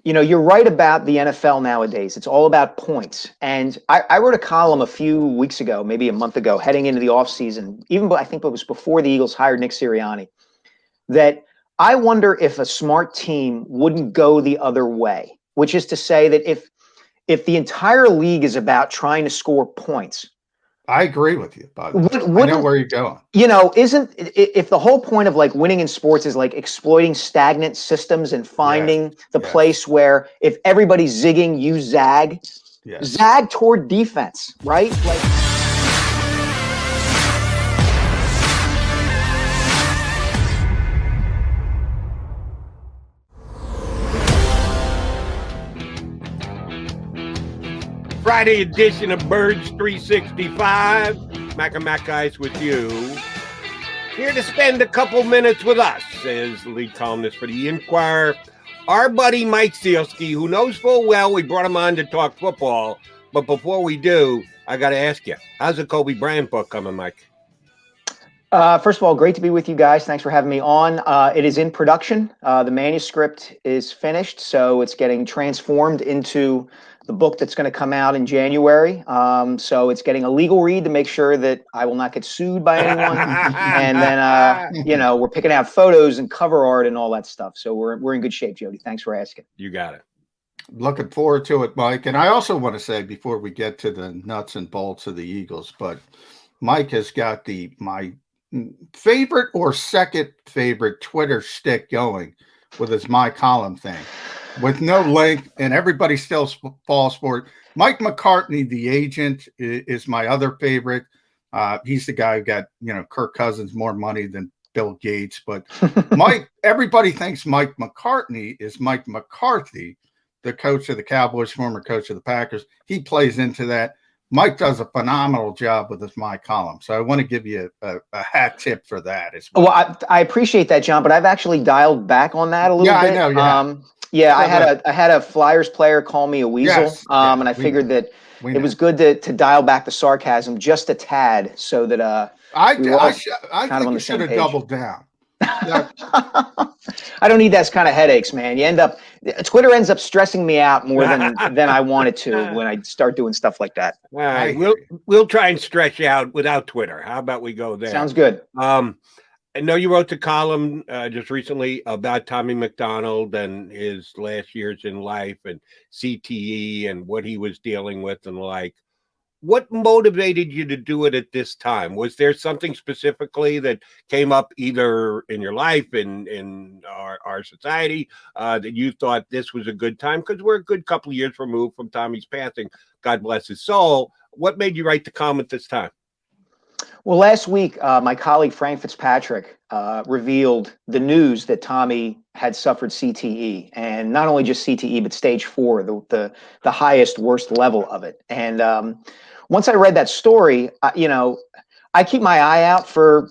you're right about the NFL nowadays. It's all about points. And I wrote a column a few weeks ago, maybe a month ago, heading into the offseason, I think it was before the Eagles hired Nick Sirianni, that I wonder if a smart team wouldn't go the other way, which is to say that if the entire league is about trying to score points. I agree with you, by the way. I know where you're going. Isn't if the whole point of like winning in sports is like exploiting stagnant systems and finding the place where if everybody's zigging, you zag, zag toward defense, right? Like. Friday edition of Birds 365. Mac and Mac guys with you. Here to spend a couple minutes with us as the lead columnist for the Inquirer, our buddy Mike Sielski, who knows full well we brought him on to talk football. But before we do, I got to ask you, how's the Kobe Bryant book coming, Mike? First of all, great to be with you guys. Thanks for having me on. It is in production. The manuscript is finished, so it's getting transformed into the book that's going to come out in January. So it's getting a legal read to make sure that I will not get sued by anyone. And then, we're picking out photos and cover art and all that stuff. So we're in good shape, Jody. Thanks for asking. You got it. Looking forward to it, Mike. And I also want to say before we get to the nuts and bolts of the Eagles, but Mike has got my favorite or second favorite Twitter stick going with his My Column thing with no link, and everybody still falls for it. Mike McCartney, the agent, is my other favorite. He's the guy who got, Kirk Cousins more money than Bill Gates. But everybody thinks Mike McCartney is Mike McCarthy, the coach of the Cowboys, former coach of the Packers. He plays into that. Mike does a phenomenal job with his My Column. So I want to give you a hat tip for that as well. Well, I appreciate that, John, but I've actually dialed back on that a little bit. Yeah, I know. I had a Flyers player call me a weasel, and I figured that it was good to dial back the sarcasm just a tad so that I think you should have doubled down. I don't need those kind of headaches, man. Twitter ends up stressing me out more than I wanted to when I start doing stuff like that. All right, we'll try and stretch you out without Twitter. How about we go there? Sounds good. I know you wrote the column just recently about Tommy McDonald and his last years in life and CTE and what he was dealing with and like. What motivated you to do it at this time? Was there something specifically that came up either in your life, in our society, that you thought this was a good time? Because we're a good couple of years removed from Tommy's passing. God bless his soul. What made you write the column at this time? Well, last week, my colleague Frank Fitzpatrick revealed the news that Tommy had suffered CTE, and not only just CTE, but stage 4, the highest, worst level of it. And once I read that story, I keep my eye out for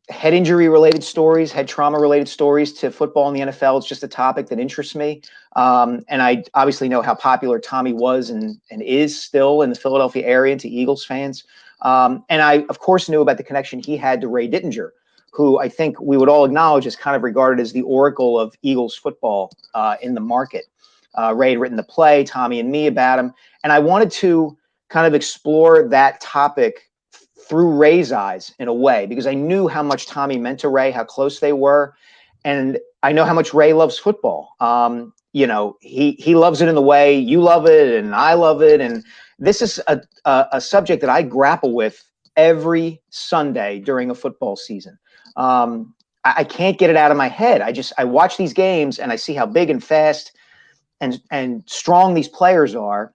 head injury related stories, head trauma related stories to football in the NFL. It's just a topic that interests me. And I obviously know how popular Tommy was and is still in the Philadelphia area to Eagles fans. And I, of course, knew about the connection he had to Ray Dittinger, who I think we would all acknowledge is kind of regarded as the oracle of Eagles football in the market. Ray had written the play, Tommy and Me, about him. And I wanted to kind of explore that topic through Ray's eyes in a way, because I knew how much Tommy meant to Ray, how close they were. And I know how much Ray loves football. He loves it in the way you love it and I love it. And this is a subject that I grapple with every Sunday during a football season. I can't get it out of my head. I watch these games and I see how big and fast and strong these players are.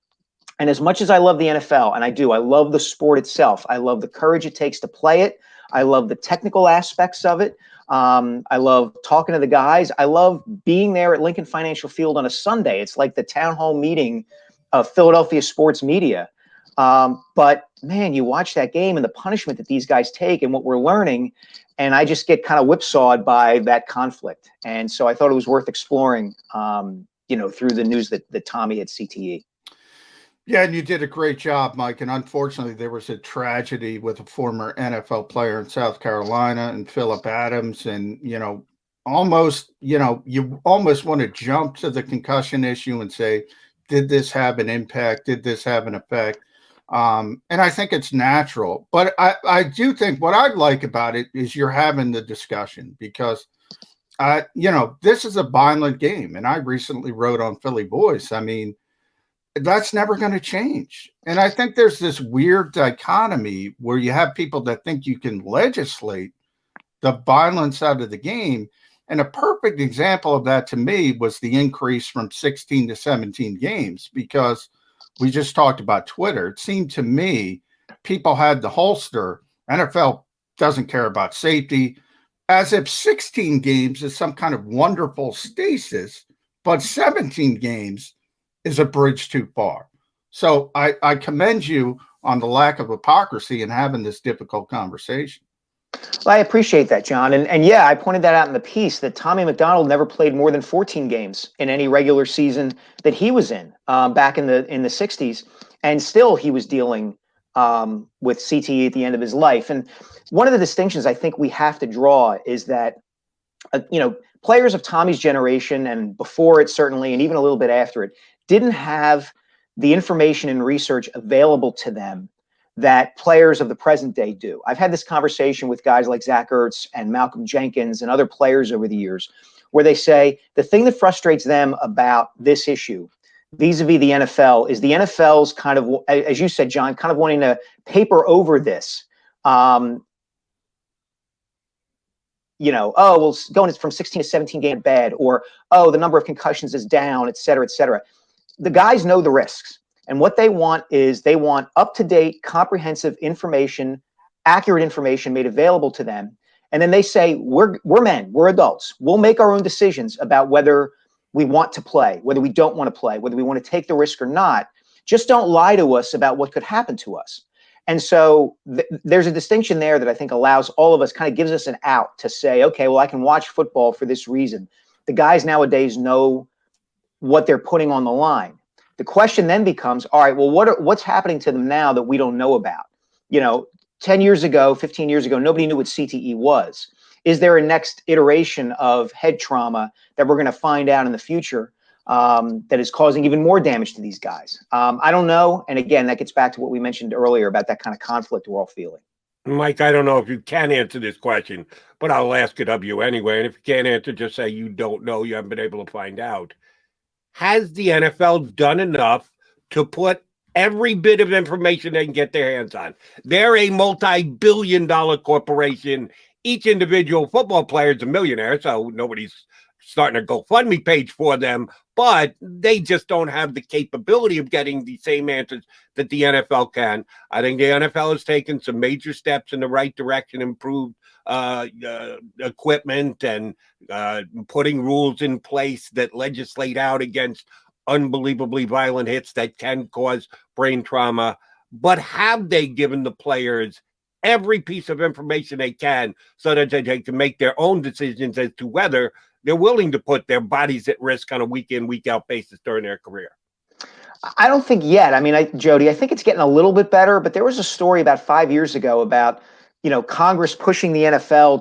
And as much as I love the NFL, and I love the sport itself. I love the courage it takes to play it. I love the technical aspects of it. I love talking to the guys. I love being there at Lincoln Financial Field on a Sunday. It's like the town hall meeting of Philadelphia sports media. But man, you watch that game and the punishment that these guys take and what we're learning, and I just get kind of whipsawed by that conflict. And so I thought it was worth exploring, through the news that Tommy had CTE. Yeah, and you did a great job, Mike. And unfortunately, there was a tragedy with a former NFL player in South Carolina and Phillip Adams. And, almost, you almost want to jump to the concussion issue and say, did this have an impact? Did this have an effect? And I think it's natural. But I do think what I like about it is you're having the discussion because, this is a violent game. And I recently wrote on Philly Voice. I mean, that's never going to change. And I think there's this weird dichotomy where you have people that think you can legislate the violence out of the game. And a perfect example of that to me was the increase from 16 to 17 games, because we just talked about Twitter. It seemed to me people had the holster. NFL doesn't care about safety, as if 16 games is some kind of wonderful stasis, but 17 games is a bridge too far. So I commend you on the lack of hypocrisy in having this difficult conversation. Well, I appreciate that, John. And yeah, I pointed that out in the piece that Tommy McDonald never played more than 14 games in any regular season that he was in back in the 60s. And still he was dealing with CTE at the end of his life. And one of the distinctions I think we have to draw is that, players of Tommy's generation and before it certainly, and even a little bit after it, didn't have the information and research available to them that players of the present day do. I've had this conversation with guys like Zach Ertz and Malcolm Jenkins and other players over the years, where they say the thing that frustrates them about this issue vis-a-vis the NFL is the NFL's kind of, as you said, John, kind of wanting to paper over this. Oh, well, going from 16 to 17 game bad, or, oh, the number of concussions is down, et cetera, et cetera. The guys know the risks. And what they want is they want up-to-date, comprehensive information, accurate information made available to them. And then they say, we're men, we're adults. We'll make our own decisions about whether we want to play, whether we don't want to play, whether we want to take the risk or not. Just don't lie to us about what could happen to us. And so there's a distinction there that I think allows all of us, kind of gives us an out to say, okay, well, I can watch football for this reason. The guys nowadays know what they're putting on the line. The question then becomes, all right, well, what's happening to them now that we don't know about? 10 years ago, 15 years ago, nobody knew what CTE was. Is there a next iteration of head trauma that we're going to find out in the future that is causing even more damage to these guys? I don't know. And again, that gets back to what we mentioned earlier about that kind of conflict we're all feeling. Mike, I don't know if you can answer this question, but I'll ask it of you anyway. And if you can't answer, just say you don't know, you haven't been able to find out. Has the NFL done enough to put every bit of information they can get their hands on? They're a multi-billion-dollar corporation. Each individual football player is a millionaire, so nobody's starting a GoFundMe page for them, but they just don't have the capability of getting the same answers that the NFL can. I think the NFL has taken some major steps in the right direction, improved equipment and putting rules in place that legislate out against unbelievably violent hits that can cause brain trauma. But have they given the players every piece of information they can so that they can make their own decisions as to whether they're willing to put their bodies at risk on a week in, week out basis during their career? I don't think yet. I mean, Jody, I think it's getting a little bit better, but there was a story about 5 years ago about, Congress pushing the NFL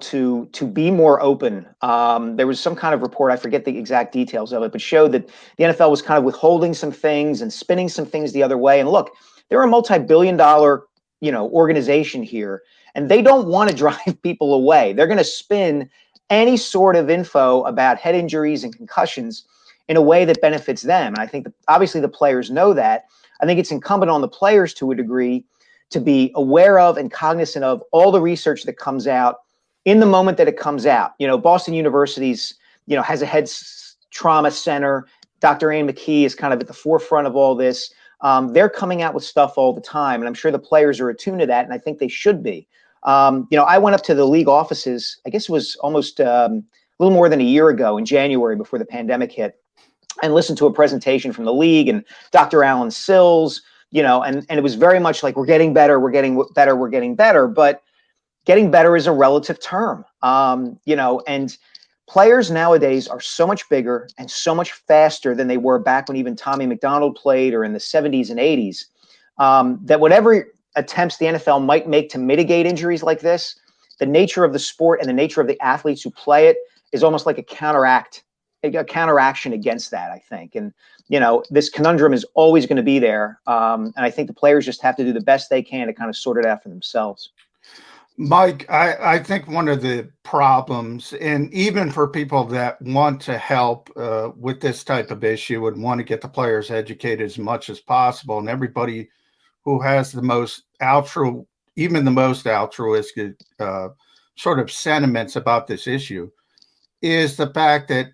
to be more open. There was some kind of report, I forget the exact details of it, but showed that the NFL was kind of withholding some things and spinning some things the other way. And look, they're a multi-billion-dollar, organization here, and they don't want to drive people away. They're going to spin any sort of info about head injuries and concussions in a way that benefits them. And I think obviously the players know that. I think it's incumbent on the players to a degree to be aware of and cognizant of all the research that comes out in the moment that it comes out. Boston University's, has a head trauma center. Dr. Ann McKee is kind of at the forefront of all this. They're coming out with stuff all the time, and I'm sure the players are attuned to that, and I think they should be. I went up to the league offices, I guess it was almost a little more than a year ago in January before the pandemic hit, and listened to a presentation from the league and Dr. Alan Sills, and it was very much like, we're getting better, we're getting better, we're getting better. But getting better is a relative term, and players nowadays are so much bigger and so much faster than they were back when even Tommy McDonald played or in the 70s and 80s, that whatever attempts the NFL might make to mitigate injuries like this, the nature of the sport and the nature of the athletes who play it is almost like a counteraction against that, I think. And, this conundrum is always going to be there. And I think the players just have to do the best they can to kind of sort it out for themselves. Mike, I think one of the problems, and even for people that want to help with this type of issue and want to get the players educated as much as possible, and everybody who has the most altruistic sort of sentiments about this issue, is the fact that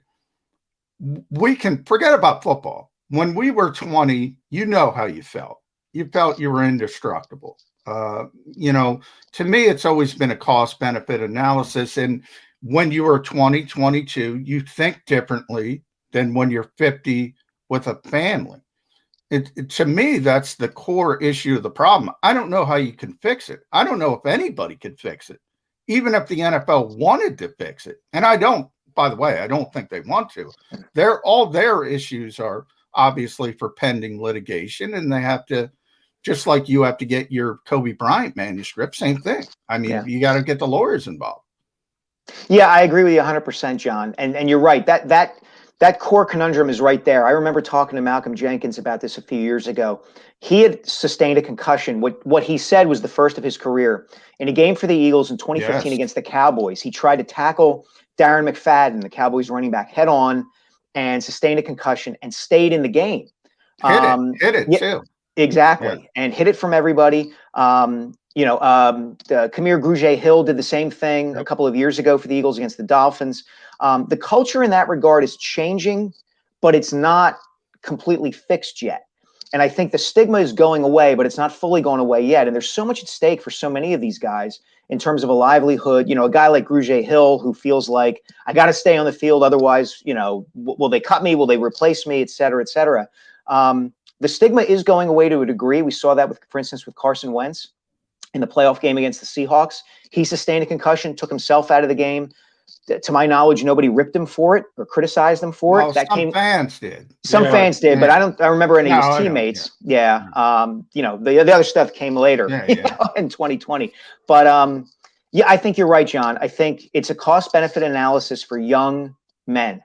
we can forget about football. When we were 20, you know how you felt. You felt you were indestructible. To me, it's always been a cost benefit analysis. And when you are 20, 22, you think differently than when you're 50 with a family. To me, that's the core issue of the problem. I don't know how you can fix it. I don't know if anybody could fix it, even if the NFL wanted to fix it. And I don't, by the way, I don't think they want to. All their issues are obviously for pending litigation, and they have to, just like you have to get your Kobe Bryant manuscript, same thing. I mean, You got to get the lawyers involved. Yeah, I agree with you 100%, John. And you're right. That core conundrum is right there. I remember talking to Malcolm Jenkins about this a few years ago. He had sustained a concussion. What he said was the first of his career. In a game for the Eagles in 2015 against the Cowboys, he tried to tackle Darren McFadden, the Cowboys running back, head on, and sustained a concussion and stayed in the game. Hit it too. Exactly. And hit it from everybody. Kamir Grugier-Hill did the same thing a couple of years ago for the Eagles against the Dolphins. The culture in that regard is changing, but it's not completely fixed yet. And I think the stigma is going away, but it's not fully going away yet. And there's so much at stake for so many of these guys in terms of a livelihood. A guy like Grugier-Hill who feels like, I got to stay on the field. Otherwise, will they cut me? Will they replace me? Et cetera, et cetera. The stigma is going away to a degree. We saw that, for instance, with Carson Wentz in the playoff game against the Seahawks. He sustained a concussion, took himself out of the game. To my knowledge, nobody ripped him for it or criticized him for it. Some fans did. Some fans did, but I don't remember any of his teammates. The other stuff came later in 2020. But I think you're right, John. I think it's a cost-benefit analysis for young men.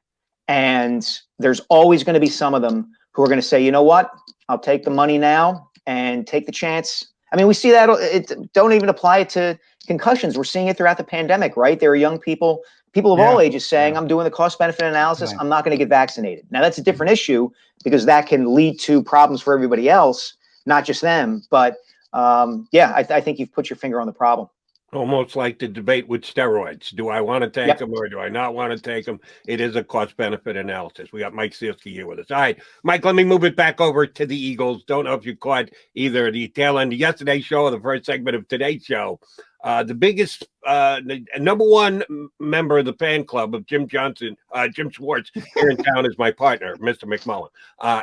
And there's always going to be some of them who are going to say, you know what, I'll take the money now and take the chance. I mean, we see that. Don't even apply it to concussions. We're seeing it throughout the pandemic, right? There are young people of all ages saying, I'm doing the cost-benefit analysis. I'm not going to get vaccinated. Now, that's a different issue because that can lead to problems for everybody else, not just them. But, I think you've put your finger on the problem. Almost like the debate with steroids. Do I want to take them or do I not want to take them? It is a cost-benefit analysis. We got Mike Sielski here with us. All right, Mike, let me move it back over to the Eagles. Don't know if you caught either the tail end of yesterday's show or the first segment of today's show. The biggest, the number one member of the fan club of Jim Schwartz here in town is my partner, Mr. McMullen.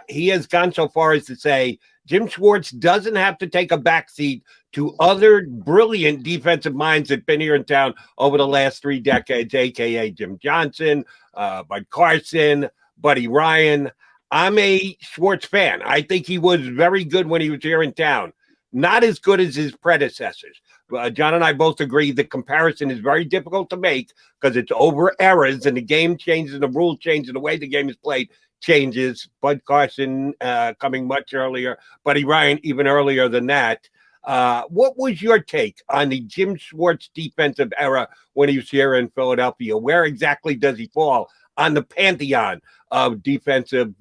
He has gone so far as to say Jim Schwartz doesn't have to take a backseat to other brilliant defensive minds that have been here in town over the last 3 decades, a.k.a. Jim Johnson, Bud Carson, Buddy Ryan. I'm a Schwartz fan. I think he was very good when he was here in town. Not as good as his predecessors. John and I both agree the comparison is very difficult to make because it's over eras and the game changes and the rule changes and the way the game is played changes. Bud Carson coming much earlier, Buddy Ryan even earlier than that. What was your take on the Jim Schwartz defensive era when he was here in Philadelphia? Where exactly does he fall on the pantheon of defensive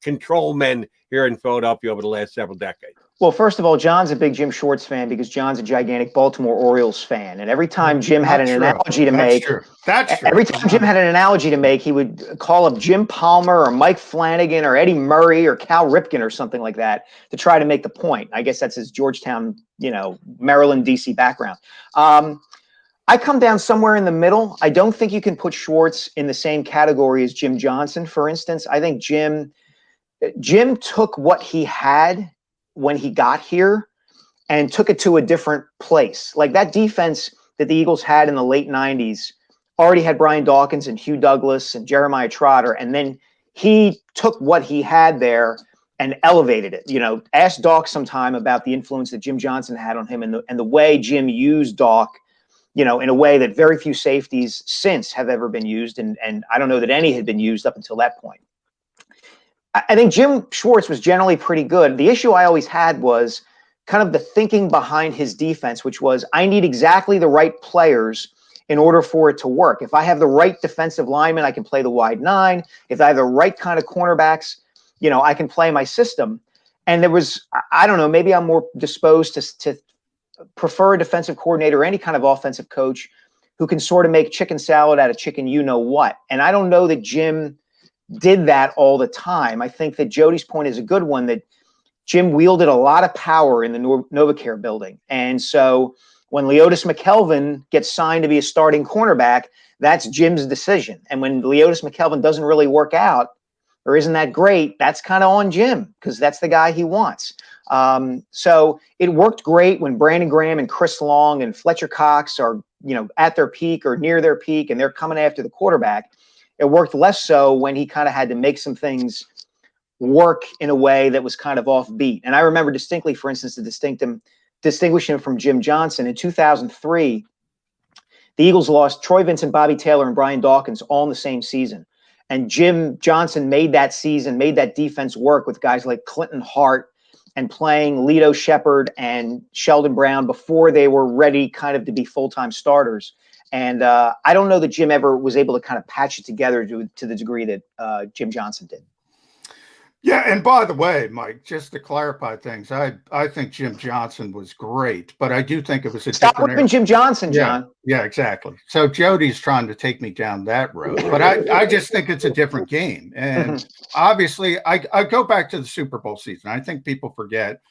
control men here in Philadelphia over the last several decades? Well, first of all, John's a big Jim Schwartz fan because John's a gigantic Baltimore Orioles fan. And every time Jim had an analogy to make, every time Jim had an analogy to make, he would call up Jim Palmer or Mike Flanagan or Eddie Murray or Cal Ripken or something like that to try to make the point. I guess that's his Georgetown, Maryland, D.C. background. I come down somewhere in the middle. I don't think you can put Schwartz in the same category as Jim Johnson, for instance. I think Jim took what he had when he got here and took it to a different place. Like that defense that the Eagles had in the late 90s already had Brian Dawkins and Hugh Douglas and Jeremiah Trotter. And then he took what he had there and elevated it. Ask Doc sometime about the influence that Jim Johnson had on him and the way Jim used Doc in a way that very few safeties since have ever been used. And I don't know that any had been used up until that point. I think Jim Schwartz was generally pretty good. The issue I always had was kind of the thinking behind his defense, which was I need exactly the right players in order for it to work. If I have the right defensive lineman, I can play the wide 9. If I have the right kind of cornerbacks, I can play my system. And there was, I don't know, maybe I'm more disposed to prefer a defensive coordinator or any kind of offensive coach who can sort of make chicken salad out of chicken what. And I don't know that Jim did that all the time. I think that Jody's point is a good one, that Jim wielded a lot of power in the NovaCare building. And so when Leotis McKelvin gets signed to be a starting cornerback, that's Jim's decision. And when Leotis McKelvin doesn't really work out or isn't that great, that's kind of on Jim because that's the guy he wants. So it worked great when Brandon Graham and Chris Long and Fletcher Cox are, at their peak or near their peak and they're coming after the quarterback. It worked less so when he kind of had to make some things work in a way that was kind of offbeat. And I remember distinctly, for instance, to distinguish him from Jim Johnson in 2003, the Eagles lost Troy Vincent, Bobby Taylor, and Brian Dawkins all in the same season. And Jim Johnson made that defense work with guys like Clinton Hart and playing Lito Shepherd and Sheldon Brown before they were ready kind of to be full-time starters. And I don't know that Jim ever was able to kind of patch it together to the degree that Jim Johnson did. Yeah, and by the way, Mike, just to clarify things, I think Jim Johnson was great, but I do think it was a Stop different ripping Jim Johnson, John. Yeah, exactly. So Jody's trying to take me down that road, but I just think it's a different game. And obviously, I go back to the Super Bowl season. I think people forget.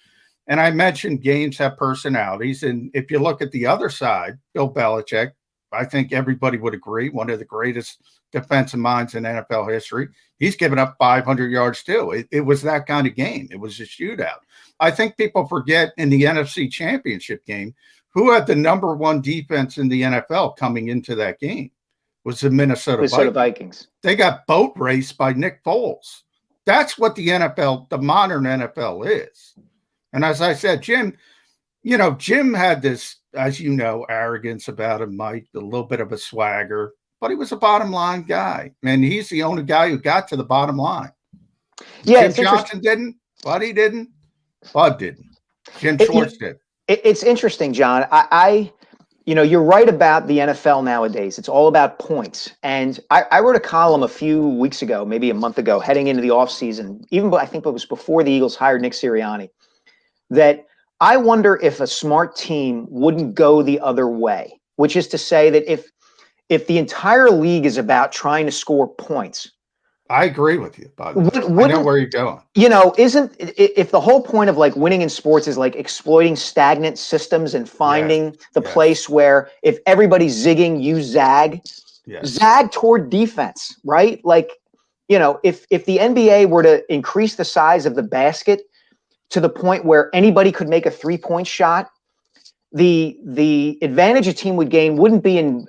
And I mentioned games have personalities. And if you look at the other side, Bill Belichick, I think everybody would agree, one of the greatest defensive minds in NFL history. He's given up 500 yards too. It was that kind of game. It was a shootout. I think people forget in the NFC Championship game, who had the number 1 defense in the NFL coming into that game was the Minnesota Vikings. They got boat raced by Nick Foles. That's what the NFL, the modern NFL is. And as I said, Jim had this, as you know, arrogance about him, Mike, a little bit of a swagger, but he was a bottom line guy. And he's the only guy who got to the bottom line. Yeah, Jim Johnson didn't. Buddy didn't. Bud didn't. Jim Schwartz did. It's interesting, John. You're right about the NFL nowadays. It's all about points. And I wrote a column a few weeks ago, maybe a month ago, heading into the offseason, I think it was before the Eagles hired Nick Sirianni, that I wonder if a smart team wouldn't go the other way, which is to say that if the entire league is about trying to score points. I agree with you, by the way. I know where you're going. If the whole point of like winning in sports is like exploiting stagnant systems and finding the place where if everybody's zigging, you zag, zag toward defense, right? Like, if the NBA were to increase the size of the basket to the point where anybody could make a 3-point shot, the advantage a team would gain wouldn't be in,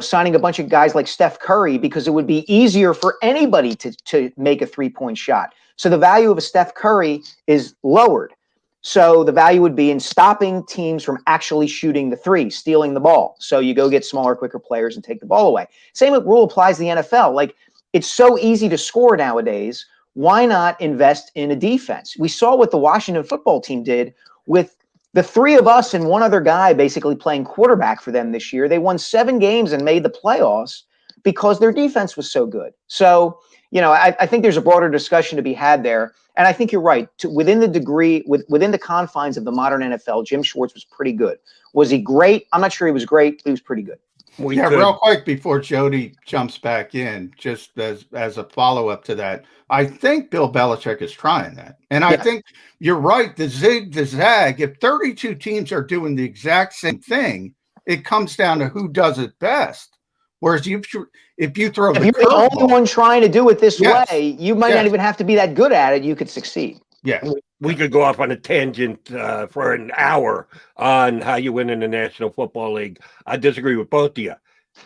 signing a bunch of guys like Steph Curry, because it would be easier for anybody to make a 3-point shot. So the value of a Steph Curry is lowered. So the value would be in stopping teams from actually shooting the 3, stealing the ball. So you go get smaller, quicker players and take the ball away. Same rule applies to the NFL. Like, it's so easy to score nowadays. Why not invest in a defense? We saw what the Washington football team did with the 3 of us and one other guy basically playing quarterback for them this year. They won 7 games and made the playoffs because their defense was so good. So, I think there's a broader discussion to be had there. And I think you're right. Within the confines of the modern NFL, Jim Schwartz was pretty good. Was he great? I'm not sure he was great, but he was pretty good. Real quick before Jody jumps back in, just as a follow-up to that, I think Bill Belichick is trying that. And I think you're right, the zig, the zag, if 32 teams are doing the exact same thing, it comes down to who does it best. Whereas if you throw if you're the only one trying to do it this way, you might not even have to be that good at it. You could succeed. Yeah. We could go off on a tangent for an hour on how you win in the National Football League. I disagree with both of you.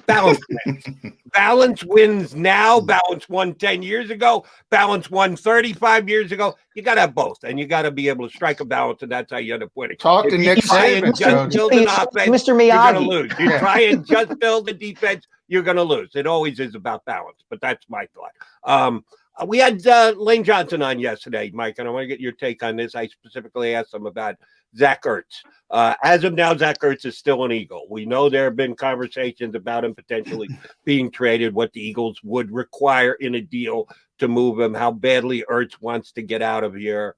Balance wins. Balance wins now. Balance won 10 years ago. Balance won 35 years ago. You got to have both, and you got to be able to strike a balance, and that's how you end up winning. Talk to If Nick you try and Saban, just Jody. build an offense, Mr. you're going to Miyagi. lose. You Yeah. try and just build the defense, you're going to lose. It always is about balance, but that's my thought. We had Lane Johnson on yesterday, Mike, and I want to get your take on this. I specifically asked him about Zach Ertz. As of now, Zach Ertz is still an Eagle. We know there have been conversations about him potentially being traded, what the Eagles would require in a deal to move him, how badly Ertz wants to get out of here.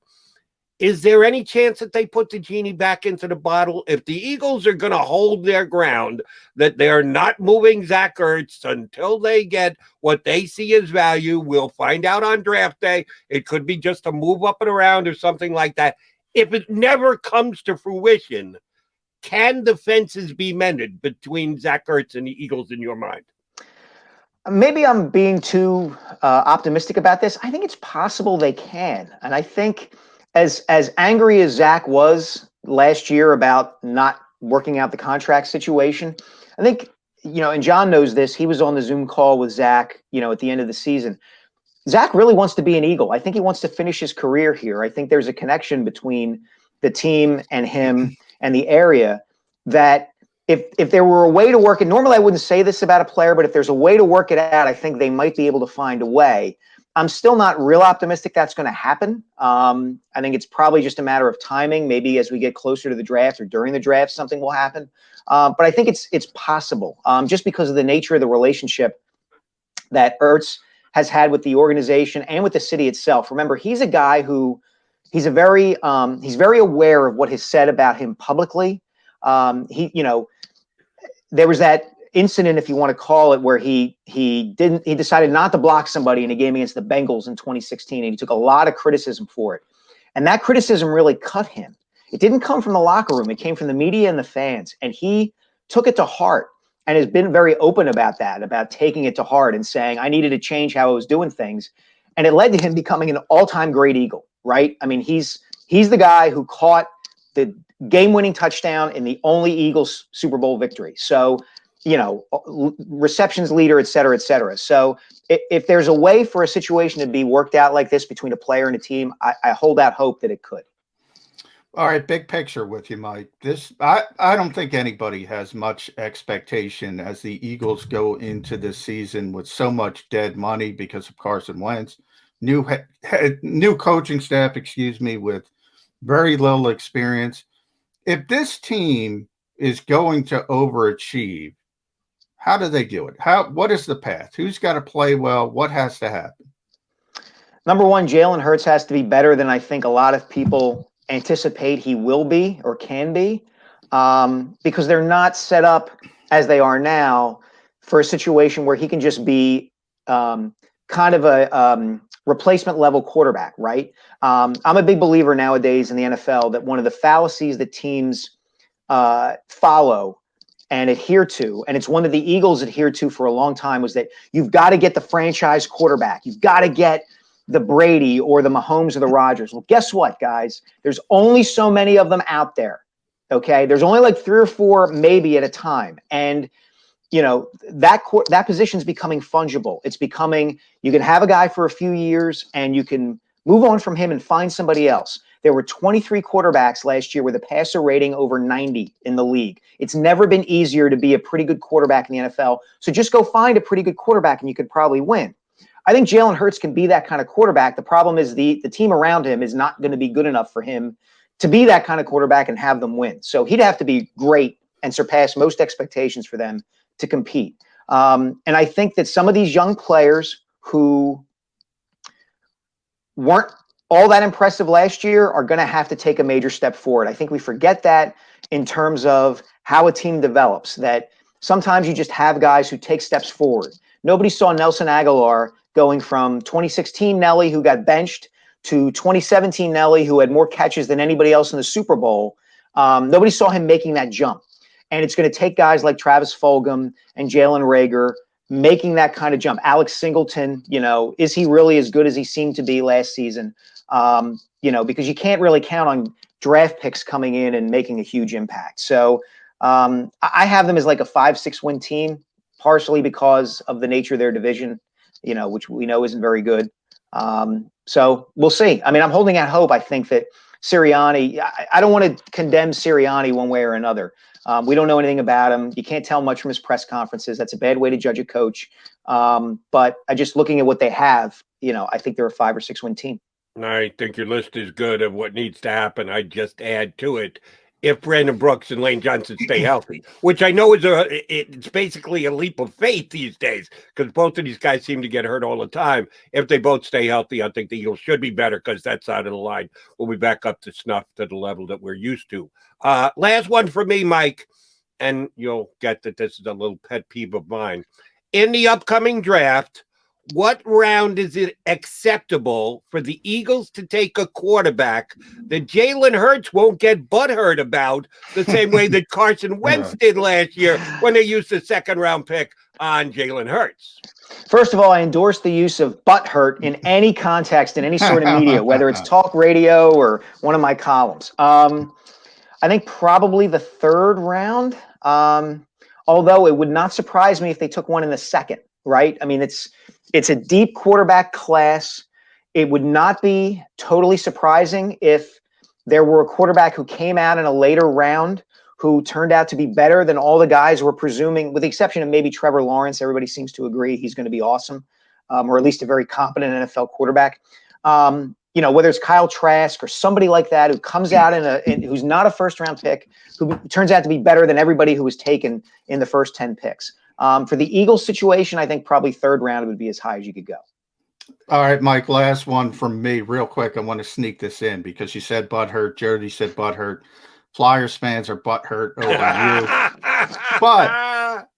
Is there any chance that they put the genie back into the bottle? If the Eagles are going to hold their ground, that they're not moving Zach Ertz until they get what they see as value, we'll find out on draft day. It could be just a move up and around or something like that. If it never comes to fruition, can the fences be mended between Zach Ertz and the Eagles in your mind? Maybe I'm being too optimistic about this. I think it's possible they can. And I think as angry as Zach was last year about not working out the contract situation, I think, and John knows this, he was on the Zoom call with Zach, at the end of the season. Zach really wants to be an Eagle. I think he wants to finish his career here. I think there's a connection between the team and him and the area that if there were a way to work it, normally I wouldn't say this about a player, but if there's a way to work it out, I think they might be able to find a way. I'm still not real optimistic that's going to happen. I think it's probably just a matter of timing. Maybe as we get closer to the draft or during the draft, something will happen. But I think it's possible just because of the nature of the relationship that Ertz has had with the organization and with the city itself. Remember, he's a guy who he's very aware of what is said about him publicly. There was that incident, if you want to call it, where he decided not to block somebody in a game against the Bengals in 2016, and he took a lot of criticism for it. And that criticism really cut him. It didn't come from the locker room. It came from the media and the fans. And he took it to heart and has been very open about that, about taking it to heart and saying, I needed to change how I was doing things. And it led to him becoming an all-time great Eagle, right? I mean, he's the guy who caught the game-winning touchdown in the only Eagles Super Bowl victory. So, receptions leader, et cetera, et cetera. So if there's a way for a situation to be worked out like this between a player and a team, I hold out hope that it could. All right, big picture with you, Mike. I don't think anybody has much expectation as the Eagles go into this season with so much dead money because of Carson Wentz, new coaching staff, with very little experience. If this team is going to overachieve, how do they do it? What is the path? Who's got to play well? What has to happen? Number one, Jalen Hurts has to be better than I think a lot of people anticipate he will be or can be, because they're not set up as they are now for a situation where he can just be kind of a replacement level quarterback, right? I'm a big believer nowadays in the NFL that one of the fallacies that teams follow and adhere to, and it's one that the Eagles adhered to for a long time, was that you've got to get the franchise quarterback. You've got to get the Brady or the Mahomes or the Rodgers. Well, guess what, guys? There's only so many of them out there, okay? There's only like 3 or 4 maybe at a time. And, that position's becoming fungible. It's becoming, you can have a guy for a few years and you can move on from him and find somebody else. There were 23 quarterbacks last year with a passer rating over 90 in the league. It's never been easier to be a pretty good quarterback in the NFL. So just go find a pretty good quarterback and you could probably win. I think Jalen Hurts can be that kind of quarterback. The problem is the team around him is not going to be good enough for him to be that kind of quarterback and have them win. So he'd have to be great and surpass most expectations for them to compete. And I think that some of these young players who weren't all that impressive last year are going to have to take a major step forward. I think we forget that in terms of how a team develops, that sometimes you just have guys who take steps forward. Nobody saw Nelson Aguilar going from 2016 Nelly, who got benched, to 2017 Nelly, who had more catches than anybody else in the Super Bowl. Nobody saw him making that jump. And it's going to take guys like Travis Fulgham and Jalen Reagor making that kind of jump. Alex Singleton, is he really as good as he seemed to be last season? Because you can't really count on draft picks coming in and making a huge impact. So I have them as like a 5-6 win team, partially because of the nature of their division, which we know isn't very good. So we'll see. I mean, I'm holding out hope. I think that Sirianni, I don't want to condemn Sirianni one way or another. We don't know anything about him. You can't tell much from his press conferences. That's a bad way to judge a coach. But just looking at what they have, I think they're a 5 or 6 win team. I think your list is good of what needs to happen. I just add to it, if Brandon Brooks and Lane Johnson stay healthy, which I know it's basically a leap of faith these days, because both of these guys seem to get hurt all the time. If they both stay healthy, I think the Eagles should be better, because that side of the line will be back up to snuff to the level that we're used to. Last one for me, Mike, and you'll get that this is a little pet peeve of mine. In the upcoming draft, what round is it acceptable for the Eagles to take a quarterback that Jalen Hurts won't get butthurt about the same way that Carson Wentz did last year when they used the 2nd-round pick on Jalen Hurts? First of all, I endorse the use of butthurt in any context, in any sort of media, whether it's talk radio or one of my columns. I think probably the 3rd round, although it would not surprise me if they took one in the 2nd, right? I mean, it's a deep quarterback class. It would not be totally surprising if there were a quarterback who came out in a later round who turned out to be better than all the guys we're presuming, with the exception of maybe Trevor Lawrence. Everybody seems to agree he's going to be awesome, or at least a very competent NFL quarterback. Whether it's Kyle Trask or somebody like that who comes out who's not a 1st-round pick, who turns out to be better than everybody who was taken in the first 10 picks. For the Eagles situation, I think probably 3rd round would be as high as you could go. All right, Mike, last one from me real quick. I want to sneak this in because you said butthurt. Jody said butthurt. Flyers fans are butthurt over you. But,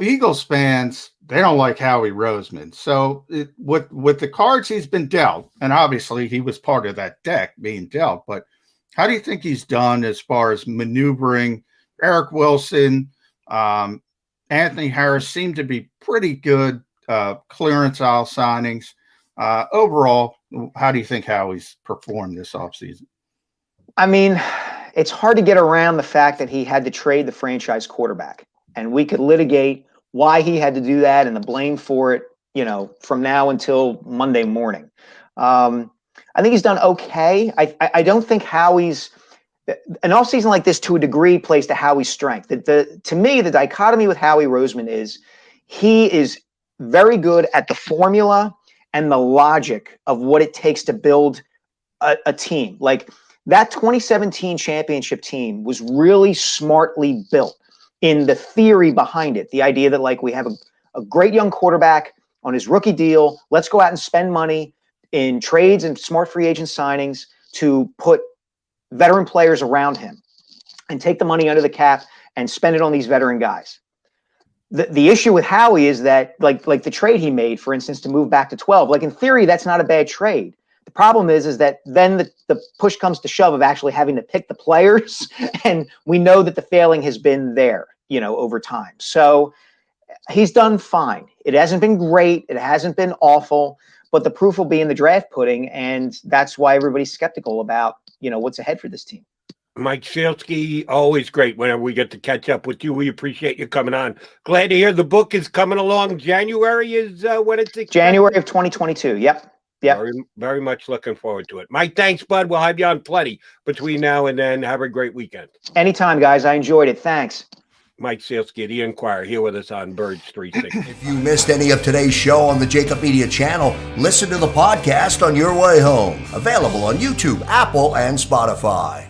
Eagles fans, they don't like Howie Roseman. So with the cards he's been dealt, and obviously he was part of that deck being dealt, but how do you think he's done as far as maneuvering? Eric Wilson, Anthony Harris seemed to be pretty good clearance aisle signings. Overall, how do you think Howie's performed this offseason? I mean, it's hard to get around the fact that he had to trade the franchise quarterback. And we could litigate why he had to do that and the blame for it, from now until Monday morning. I think he's done okay. I don't think Howie's an offseason like this, to a degree, plays to Howie's strength. To me, the dichotomy with Howie Roseman is he is very good at the formula and the logic of what it takes to build a team. Like that 2017 championship team was really smartly built in the theory behind it. The idea that we have a great young quarterback on his rookie deal. Let's go out and spend money in trades and smart free agent signings to put veteran players around him and take the money under the cap and spend it on these veteran guys. The issue with Howie is that like the trade he made, for instance, to move back to 12, in theory, that's not a bad trade. The problem is that then the push comes to shove of actually having to pick the players. And we know that the failing has been there, over time. So he's done fine. It hasn't been great. It hasn't been awful, but the proof will be in the draft pudding. And that's why everybody's skeptical about, what's ahead for this team. Mike Sielski, always great whenever we get to catch up with you. We appreciate you coming on. Glad to hear the book is coming along. January is when it's expected. January of 2022. Yep. Very, very much looking forward to it. Mike, thanks, bud. We'll have you on plenty between now and then. Have a great weekend. Anytime, guys. I enjoyed it. Thanks. Mike Sielski, the Inquirer, here with us on Birds 360. If you missed any of today's show on the JAKIB Media channel, listen to the podcast on your way home. Available on YouTube, Apple, and Spotify.